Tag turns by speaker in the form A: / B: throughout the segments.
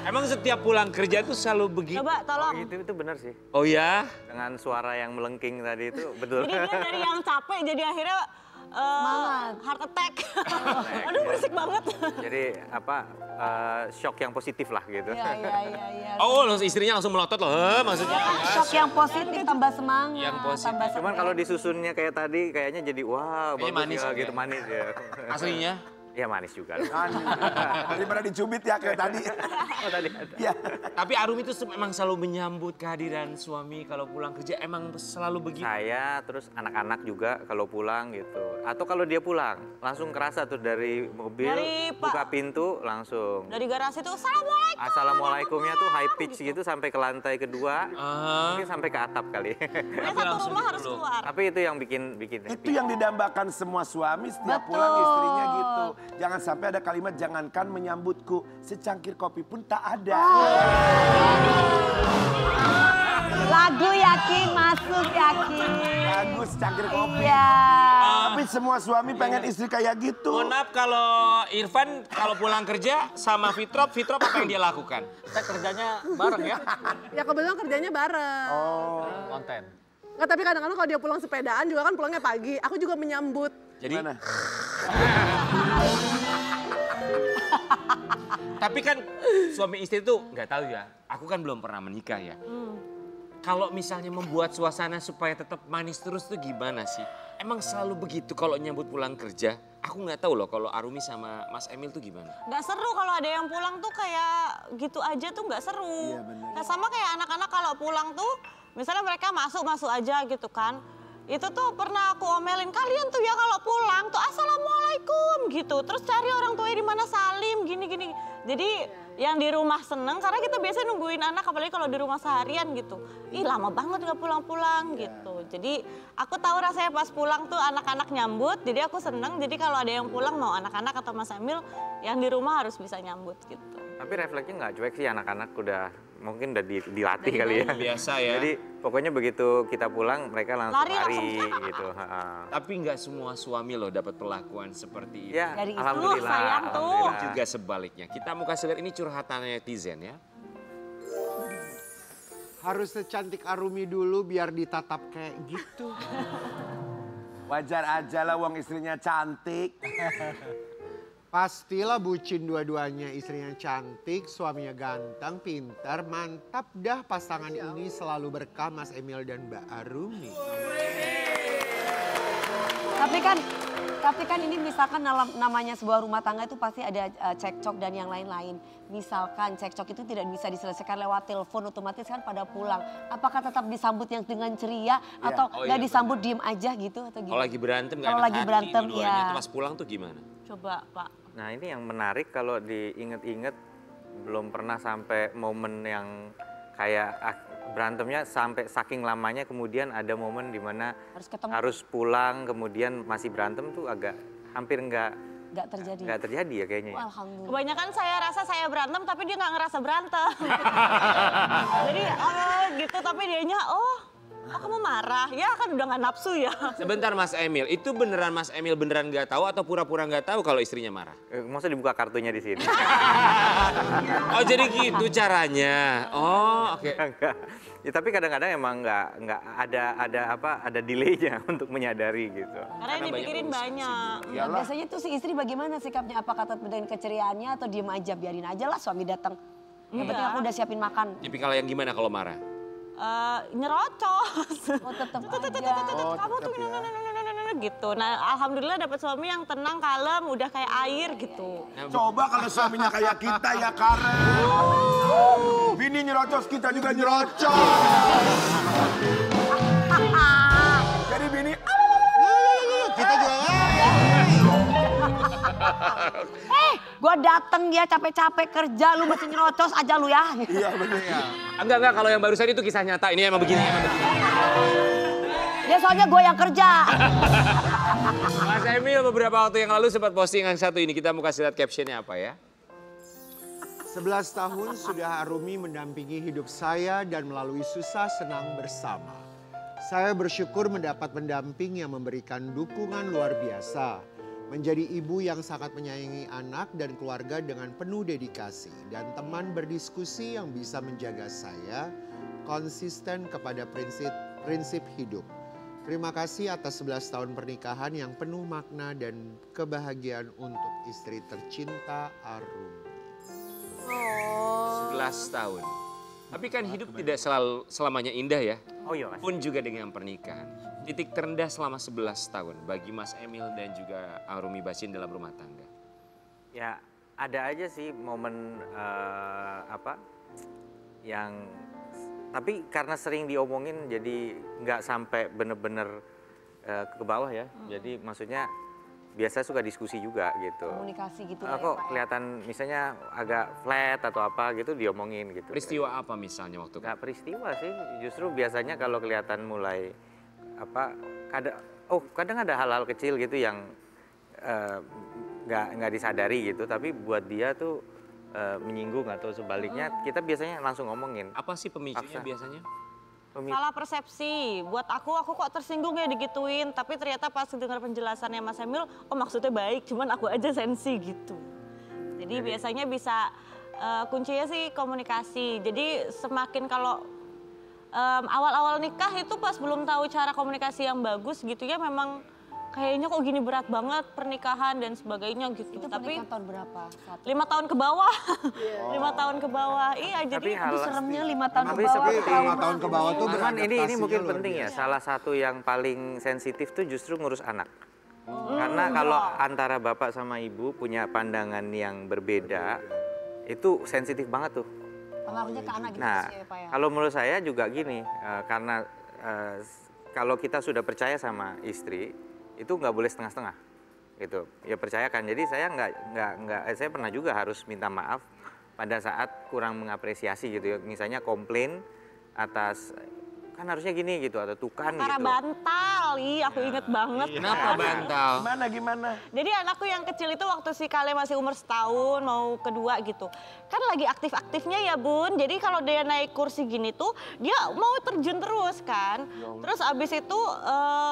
A: Emang setiap pulang kerja tuh selalu begitu?
B: Coba tolong.
C: Itu benar sih.
A: Oh ya?
C: Dengan suara yang melengking tadi itu betul.
B: Jadi dia dari yang capek jadi akhirnya heart attack. Aduh berisik banget.
C: Jadi shock yang positif lah gitu.
D: Iya.
A: Oh, istrinya langsung melotot loh, maksudnya.
D: Shock yang positif tambah semangat.
A: Yang positif.
D: Tambah
C: Cuman kalau disusunnya kayak tadi kayaknya jadi wah
A: Kayaknya
C: bagus
A: manis
C: ya,
A: juga.
C: gitu manis ya.
A: Aslinya?
C: Ya manis juga.
E: Daripada dicubit ya kayak tadi.
C: Oh tadi ada.
E: Ya.
A: Tapi Arumi itu memang selalu menyambut kehadiran suami kalau pulang kerja, emang selalu begitu?
C: Saya terus anak-anak juga kalau pulang gitu. Atau kalau dia pulang langsung kerasa tuh dari mobil buka pintu langsung.
B: Dari garasi tuh assalamualaikum.
C: Assalamualaikumnya tuh high pitch gitu sampai ke lantai kedua. Mungkin sampai ke atap kali.
B: Pokoknya satu rumah harus keluar.
C: Tapi itu yang bikin happy.
E: Itu yang didambakan semua suami setiap pulang istrinya gitu. Jangan sampai ada kalimat jangankan menyambutku, secangkir kopi pun tak ada.
D: Lagu yakin masuk yakin.
E: Lagu secangkir kopi.
D: Iya.
E: Tapi semua suami pengen istri kayak gitu.
A: Mohon maaf kalau Irfan kalau pulang kerja sama Fitrop apa yang dia lakukan?
F: Kita kerjanya bareng ya.
G: Ya kebetulan kerjanya bareng.
F: Konten.
G: Nggak, tapi kadang-kadang kalau dia pulang sepedaan juga kan pulangnya pagi. Aku juga menyambut.
A: Jadi,
E: Mana?
A: tapi kan suami istri tuh nggak tahu ya. Aku kan belum pernah menikah ya. Kalau misalnya membuat suasana supaya tetap manis terus tuh gimana sih? Emang selalu begitu kalau nyambut pulang kerja? Aku nggak tahu loh kalau Arumi sama Mas Emil tuh gimana.
B: Nggak seru kalau ada yang pulang tuh kayak gitu aja tuh nggak seru.
E: Iya, bener.
B: Nah, sama kayak anak-anak kalau pulang tuh, misalnya mereka masuk aja gitu kan. Itu tuh pernah aku omelin, kalian tuh ya kalau pulang tuh assalamualaikum gitu. Terus cari orang tuanya di mana Salim gini-gini. Jadi yang di rumah seneng karena kita biasanya nungguin anak apalagi kalau di rumah seharian gitu. Ih lama banget gak pulang-pulang gitu. Jadi aku tahu rasanya pas pulang tuh anak-anak nyambut. Jadi aku seneng. Jadi kalau ada yang pulang mau anak-anak atau Mas Emil yang di rumah harus bisa nyambut gitu.
C: Tapi refleksnya nggak cuek sih anak-anak mungkin udah dilatih kali ya.
A: Biasa ya.
C: Jadi pokoknya begitu kita pulang mereka langsung
B: Lari
C: lari
B: langsung.
C: gitu.
A: Tapi nggak semua suami loh dapat perlakuan seperti itu.
C: Ya,
D: Dari itu,
C: alhamdulillah.
B: sayang tuh.
C: alhamdulillah.
A: Juga sebaliknya. Kita mau kasih lihat ini curhatan netizen ya.
H: Harus secantik Arumi dulu biar ditatap kayak gitu.
E: Wajar aja lah wong istrinya cantik.
H: Pastilah bucin dua-duanya, istrinya cantik, suaminya ganteng, pintar, mantap dah pasangan ini selalu berkah Mas Emil dan Mbak Arumi.
D: Tapi kan ini misalkan namanya sebuah rumah tangga itu pasti ada cekcok dan yang lain-lain. Misalkan cekcok itu tidak bisa diselesaikan lewat telepon, otomatis kan pada pulang. Apakah tetap disambut yang dengan ceria atau nggak disambut diem aja gitu atau gimana?
A: Kalau lagi berantem nggak
D: Kalau
A: enak
D: lagi
A: hati
D: berantem,
A: dua-duanya.
D: ya.
A: Itu pas pulang tuh gimana?
B: Coba Pak.
C: Nah ini yang menarik kalau diinget-inget belum pernah sampai momen yang kayak berantemnya sampai saking lamanya kemudian ada momen di mana
D: Harus ketemu.
C: harus pulang kemudian masih berantem tuh agak hampir nggak terjadi ya kayaknya. Ya.
D: Alhamdulillah.
B: Kebanyakan saya rasa saya berantem tapi dia nggak ngerasa berantem. Jadi gitu tapi dianya kamu marah ya kan udah nggak nafsu ya.
A: Sebentar Mas Emil, itu beneran Mas Emil beneran nggak tahu atau pura-pura nggak tahu kalau istrinya marah?
C: Masa dibuka kartunya di sini?
A: Oh jadi gitu caranya. Oh oke.
C: Enggak. Ya, tapi kadang-kadang emang nggak ada delaynya untuk menyadari gitu.
B: Karena yang dipikirin banyak.
D: Ya, biasanya tuh si istri bagaimana sikapnya? Apakah tetap dengan keceriaannya atau diem aja? Biarin aja lah suami datang. Yang penting aku udah siapin makan.
A: Tipikal yang gimana kalau marah?
B: Nyerocos.
D: Oh tetap aja.
B: Kamu tuh gitu. Nah alhamdulillah dapat suami yang tenang, kalem, udah kayak air gitu.
E: Coba kalau suaminya kayak kita ya Karen. Bini nyerocos, kita juga nyerocos. Jadi bini,
H: Kita juga
D: Gue dateng dia capek-capek kerja, lu masih nyerocos aja lu ya.
E: iya bener ya.
A: Enggak, kalau yang barusan itu kisah nyata. Ini emang begini,
D: Ya soalnya gue yang kerja.
A: Mas Emil beberapa waktu yang lalu sempat postingan satu ini. Kita mau kasih lihat captionnya apa ya.
H: 11 tahun sudah Arumi mendampingi hidup saya dan melalui susah senang bersama. Saya bersyukur mendapat pendamping yang memberikan dukungan luar biasa. Menjadi ibu yang sangat menyayangi anak dan keluarga dengan penuh dedikasi. Dan teman berdiskusi yang bisa menjaga saya konsisten kepada prinsip hidup. Terima kasih atas 11 tahun pernikahan yang penuh makna dan kebahagiaan untuk istri tercinta Arumi.
A: 11 tahun. Tapi kan hidup tidak selalu selamanya indah ya.
C: Oh iya Mas.
A: Pun juga dengan pernikahan. Titik terendah selama 11 tahun bagi Mas Emil dan juga Arumi Bachsin dalam rumah tangga.
C: Ya ada aja sih momen yang tapi karena sering diomongin jadi nggak sampai bener-bener ke bawah ya. Jadi maksudnya biasa suka diskusi juga gitu.
D: Komunikasi gitu ya,
C: Kok
D: Pak, ya?
C: kelihatan misalnya agak flat atau apa gitu diomongin gitu.
A: Peristiwa apa misalnya waktu itu?
C: Nggak peristiwa sih, justru biasanya kalau kelihatan mulai kadang ada hal-hal kecil gitu yang nggak disadari gitu, tapi buat dia tuh menyinggung atau sebaliknya kita biasanya langsung ngomongin.
A: Apa sih pemicunya
C: Paksa.
A: biasanya?
B: Salah persepsi. Buat aku kok tersinggung ya digituin. Tapi ternyata pas dengar penjelasannya Mas Emil, oh maksudnya baik, cuman aku aja sensi gitu. Jadi biasanya bisa kuncinya sih komunikasi. Jadi semakin kalau awal-awal nikah itu pas belum tahu cara komunikasi yang bagus gitu ya, memang kayaknya kok gini berat banget pernikahan dan sebagainya gitu.
D: Itu
B: Tapi
D: pernikahan tahun berapa?
B: 5 tahun ke bawah. 5 tahun ke bawah. Iya,
C: Tapi
B: jadi
C: hal-
D: Aduh, seremnya 5 tahun ke
C: Tapi
D: bawah.
C: seperti-
D: trauma.
H: 5 tahun ke bawah tuh
C: Cuman ini
H: beradaptasinya
C: mungkin
H: luar
C: penting ya,
H: biasa.
C: salah satu yang paling sensitif tuh justru ngurus anak. Karena kalau antara bapak sama ibu punya pandangan yang berbeda, itu sensitif banget tuh.
D: Pengaruhnya ke anak gitu
C: Nah,
D: sih ya, Pak ya.
C: kalau menurut saya juga gini, karena kalau kita sudah percaya sama istri, itu nggak boleh setengah-setengah, gitu. Ya percayakan. Jadi saya saya pernah juga harus minta maaf pada saat kurang mengapresiasi gitu ya. Misalnya komplain atas kan harusnya gini gitu atau tuh kan
B: Para
C: gitu.
B: bantal, aku inget banget.
A: Kenapa bantal?
E: Gimana?
B: Jadi anakku yang kecil itu waktu si Kale masih umur setahun, mau kedua gitu. Kan lagi aktif-aktifnya ya Bun, jadi kalau dia naik kursi gini tuh, dia mau terjun terus kan. Terus abis itu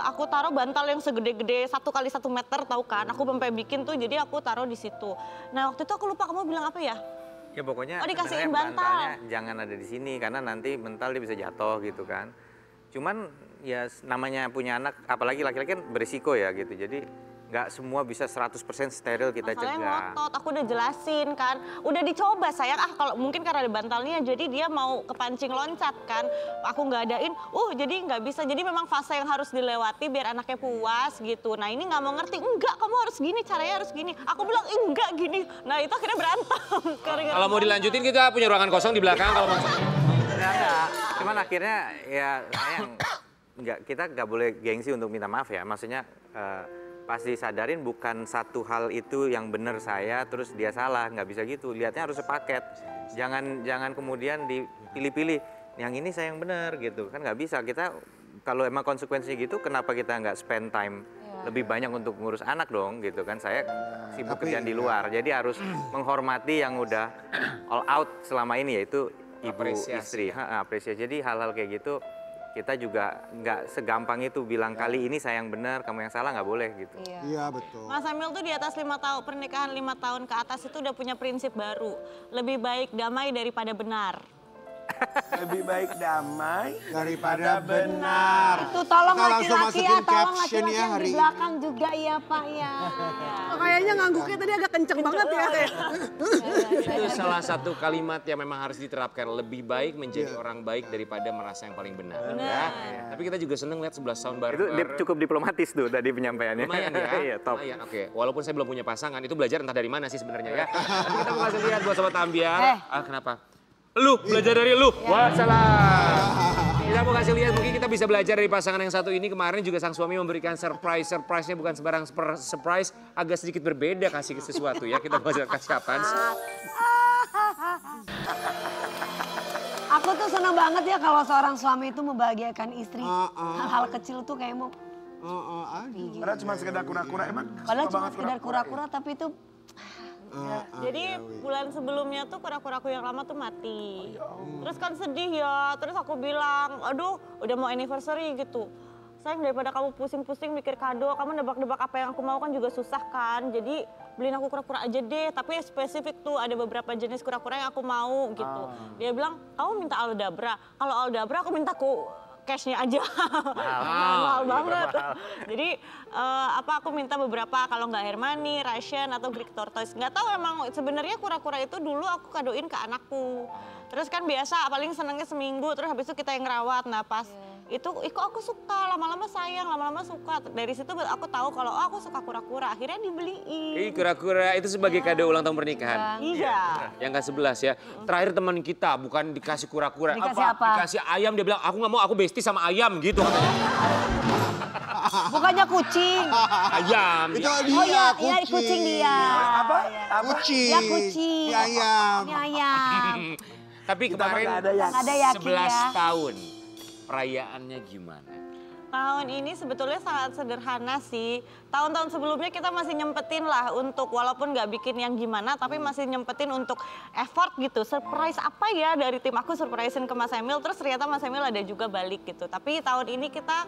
B: aku taruh bantal yang segede-gede 1 kali 1 meter tahu kan. Aku sampai bikin tuh, jadi aku taruh di situ. Nah waktu itu aku lupa kamu bilang apa ya?
C: Ya pokoknya
B: Oh, dikasihin
C: sebenarnya
B: bantal.
C: bantalnya jangan ada di sini karena nanti mental dia bisa jatuh gitu kan. Cuman ya namanya punya anak apalagi laki-laki kan berisiko ya gitu. Jadi nggak semua bisa 100% steril kita
B: Masalahnya
C: cegah.
B: ngotot, aku udah jelasin kan. Udah dicoba sayang, kalau mungkin karena ada bantalnya jadi dia mau kepancing loncat kan. Aku nggak adain, jadi nggak bisa. Jadi memang fase yang harus dilewati biar anaknya puas gitu. Nah ini nggak mau ngerti, enggak kamu harus gini, caranya harus gini. Aku bilang enggak gini. Nah itu akhirnya berantem.
A: Kalau mau dilanjutin kita punya ruangan kosong di belakang kalau mau.
C: Enggak. Cuman akhirnya ya sayang, kita nggak boleh gengsi untuk minta maaf ya. Maksudnya pasti sadarin bukan satu hal itu yang benar saya terus dia salah, nggak bisa gitu. Lihatnya harus sepaket. Jangan kemudian dipilih-pilih. Yang ini saya yang benar gitu kan nggak bisa. Kita kalau emang konsekuensinya gitu, kenapa kita nggak spend time lebih banyak untuk ngurus anak dong gitu kan. Saya sibuk
H: Tapi-
C: kerjaan di luar, jadi harus menghormati yang udah all out selama ini yaitu ibu
A: Apresiasi.
C: istri. Apresiasi. Jadi hal-hal kayak gitu kita juga nggak segampang itu bilang kali ini saya yang benar, kamu yang salah, nggak boleh gitu.
D: Iya.
H: Iya betul.
B: Mas Emil tuh di atas 5 tahun, pernikahan 5 tahun ke atas itu udah punya prinsip baru. Lebih baik damai daripada benar.
E: Lebih baik damai
H: Daripada benar.
D: Itu tolong
H: Kita langsung
D: laki-laki ya,
H: masukin
D: tolong
H: caption
D: laki-laki
H: ya
D: yang
H: hari
D: di
H: ini.
D: belakang juga ya Pak ya.
G: Oh, kayaknya ngangguknya tadi agak kenceng banget ya. Kayak.
A: Itu salah satu kalimat yang memang harus diterapkan. Lebih baik menjadi orang baik daripada merasa yang paling benar. Ya. Tapi kita juga seneng lihat 11 tahun
C: Itu
A: bareng.
C: cukup diplomatis tuh tadi penyampaiannya.
A: Lumayan ya.
C: Iya, top.
A: Lumayan, oke. Walaupun saya belum punya pasangan, itu belajar entah dari mana sih sebenarnya ya. Tapi kita mau kasih lihat buat Sobat Ambiar. Kenapa? Lu, belajar dari lu. Wassalam. Kita mau kasih lihat, mungkin kita bisa belajar dari pasangan yang satu ini. Kemarin juga sang suami memberikan surprise. Surprise-nya bukan sembarang surprise, agak sedikit berbeda kasih sesuatu ya. Kita mau kasih apaan sih?
D: Aku tuh seneng banget ya kalau seorang suami itu membahagiakan istri.
H: Ah.
D: Hal-hal kecil tuh kayak mau.
H: Aduh.
E: Padahal cuma sekedar kura-kura, emang
D: Padahal
E: suka
D: cuma
E: banget
D: sekedar kura-kura tapi itu
B: Jadi bulan sebelumnya tuh kura-kuraku yang lama tuh mati. Terus kan sedih ya, terus aku bilang, aduh udah mau anniversary gitu. sayang daripada kamu pusing-pusing mikir kado, kamu nebak-nebak apa yang aku mau kan juga susah kan. Jadi beliin aku kura-kura aja deh, tapi spesifik tuh ada beberapa jenis kura-kura yang aku mau gitu. Dia bilang, kamu minta Aldabra, kalau Aldabra aku minta cashnya aja. Mahal banget. Jadi aku minta beberapa, kalau nggak Hermione, Russian atau Greek Tortoise. Nggak tahu emang sebenarnya kura-kura itu dulu aku kadoin ke anakku. Terus kan biasa paling senengnya seminggu, terus habis itu kita yang ngerawat. Nah pas itu kok aku suka, lama-lama sayang, lama-lama suka. Dari situ aku tahu kalau aku suka kura-kura, akhirnya dibeliin.
A: Kura-kura itu sebagai kado ulang tahun pernikahan.
B: Iya.
A: Yang ke-11 ya. Terakhir teman kita bukan dikasih kura-kura.
D: Dikasih apa?
A: Dikasih ayam, dia bilang aku nggak mau, aku bestie sama ayam gitu katanya.
D: Bukannya kucing.
A: Ayam.
H: Itu
A: ya.
H: dia,
D: Oh iya, kucing dia.
E: Apa?
H: Kucing.
D: Ya kucing.
H: Ini ayam.
D: Ini ayam.
A: Tapi
E: Kita mah
A: kemarin
E: nggak ada yang-
D: Nggak ada yakin
A: 11
D: ya.
A: tahun. Perayaannya gimana?
B: Tahun ini sebetulnya sangat sederhana sih. Tahun-tahun sebelumnya kita masih nyempetin lah untuk walaupun nggak bikin yang gimana, tapi masih nyempetin untuk effort gitu. Surprise apa ya dari tim aku, surprisein ke Mas Emil, terus ternyata Mas Emil ada juga balik gitu. Tapi tahun ini kita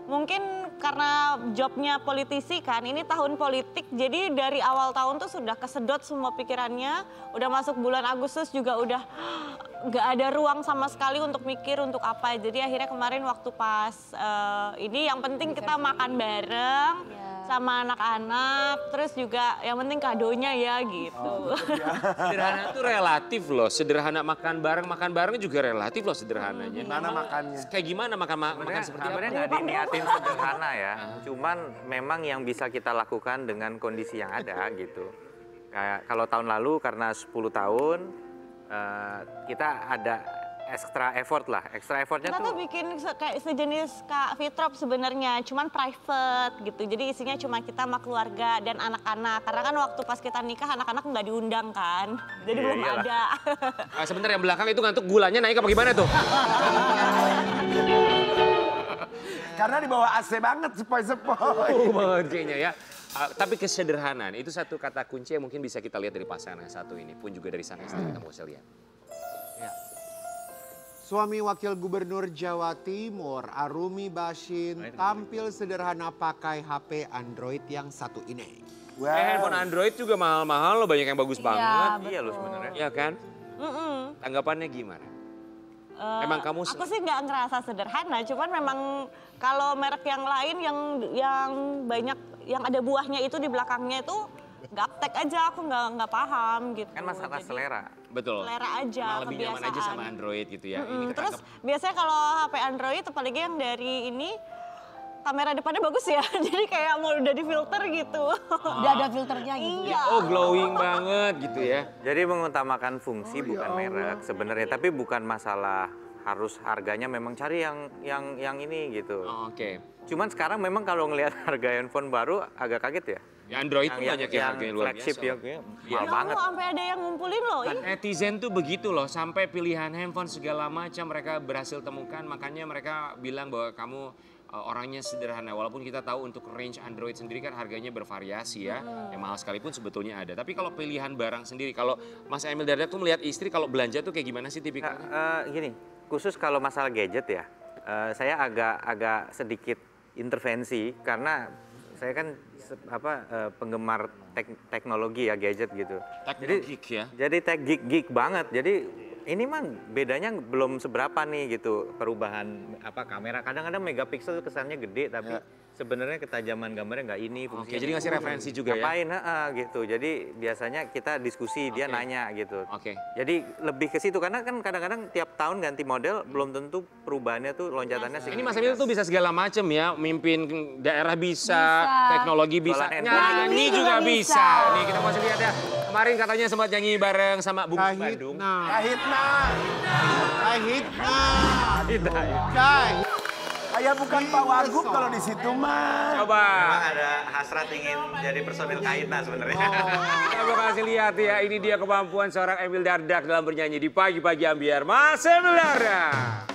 B: mungkin karena jobnya politisi kan, ini tahun politik, jadi dari awal tahun tuh sudah kesedot semua pikirannya. Udah masuk bulan Agustus juga udah nggak ada ruang sama sekali untuk mikir untuk apa. Jadi akhirnya kemarin waktu pas ini yang penting kita makan bareng sama anak-anak, terus juga yang penting kadonya ya gitu.
A: Sederhana itu relatif loh. Sederhana makan bareng juga relatif loh sederhananya.
E: Mana makannya?
A: Kayak gimana makan seperti apa?
C: Sebenarnya nggak diniatin sederhana ya. Cuman memang yang bisa kita lakukan dengan kondisi yang ada gitu. Kayak kalau tahun lalu karena 10 tahun kita ada extra effort lah. Extra effortnya
B: Kita tuh
C: tuh
B: bikin kayak sejenis Kak Fitrop sebenarnya, cuman private gitu. Jadi isinya cuma kita sama keluarga dan anak-anak. Karena kan waktu pas kita nikah anak-anak nggak diundang kan, jadi
C: Iya,
B: belum
C: iyalah.
B: ada.
A: Sebentar yang belakang itu ngantuk gulanya naik apa gimana tuh?
E: Karena di bawah AC banget sepoi-sepoi.
A: Banget kayaknya ya. Tapi kesederhanaan itu satu kata kunci yang mungkin bisa kita lihat dari pasangan yang satu ini pun juga dari sang istri kita mau lihat.
H: Suami Wakil Gubernur Jawa Timur, Arumi Bashin, tampil sederhana pakai HP Android yang satu ini.
A: Handphone Android juga mahal-mahal loh, banyak yang bagus banget.
C: iya loh sebenarnya.
A: Iya kan? Tanggapannya gimana? Emang kamu
B: Aku sih nggak ngerasa sederhana, cuman memang kalau merek yang lain yang banyak yang ada buahnya itu di belakangnya itu gaptek aja, aku nggak paham gitu.
C: Kan masalah
B: Jadi,
C: selera.
A: betul.
B: selera aja,
A: Emang lebih nyaman aja
B: kebiasaan.
A: sama Android gitu ya. Ini
B: Terus
A: ketangkep.
B: biasanya kalau HP Android apalagi yang dari ini kamera depannya bagus ya, jadi kayak mau udah difilter gitu.
D: Udah ada filternya gitu.
B: Iya.
A: Oh glowing banget gitu ya.
C: Jadi mengutamakan fungsi bukan merek sebenarnya, tapi bukan masalah harus harganya, memang cari yang ini gitu.
A: Oh, Oke.
C: Cuman sekarang memang kalau ngelihat harga handphone baru agak kaget ya.
A: Ya Android tuh banyak yang harganya luar
C: flagship
A: biasa.
C: ya,
A: Iya.
C: mahal banget.
B: Sampai ada yang ngumpulin loh.
A: Dan netizen tuh begitu loh, sampai pilihan handphone segala macam mereka berhasil temukan, makanya mereka bilang bahwa kamu orangnya sederhana. Walaupun kita tahu untuk range Android sendiri kan harganya bervariasi ya, yang mahal sekalipun sebetulnya ada. Tapi kalau pilihan barang sendiri, kalau Mas Emil Dardak tuh melihat istri kalau belanja tuh kayak gimana sih tipikalnya?
C: Gini, khusus kalau masalah gadget ya, saya agak sedikit intervensi karena saya kan penggemar teknologi ya, gadget gitu.
A: Teknologi ya.
C: Jadi tech geek banget. Jadi ini mah bedanya belum seberapa nih gitu perubahan kamera. Kadang-kadang megapiksel kesannya gede tapi sebenarnya ketajaman gambarnya nggak ini.
A: Oke, jadi ngasih referensi juga ya?
C: Ngapain? Gitu. Jadi biasanya kita diskusi, dia nanya gitu.
A: Oke.
C: Jadi lebih ke situ karena kan kadang-kadang tiap tahun ganti model belum tentu perubahannya tuh loncatannya
A: Ini Mas Emil tuh bisa segala macam ya, mimpin daerah bisa, teknologi bisa,
C: Jualan
A: nyanyi
D: handphone
A: juga
D: juga
A: bisa.
D: bisa.
A: Nih kita masih lihat ya, kemarin katanya sempat nyanyi bareng sama Bungkus Bandung.
H: Kahitna,
E: Kahitna.
H: kahitna.
E: Kayak bukan Pak Wagub kalau di situ mah.
A: Coba.
C: ada hasrat ingin jadi personil Kahitna sebenarnya.
A: Kita mau kasih lihat ya, ini dia kemampuan seorang Emil Dardak dalam bernyanyi di pagi-pagi ambiar. Mas Emil Dardak.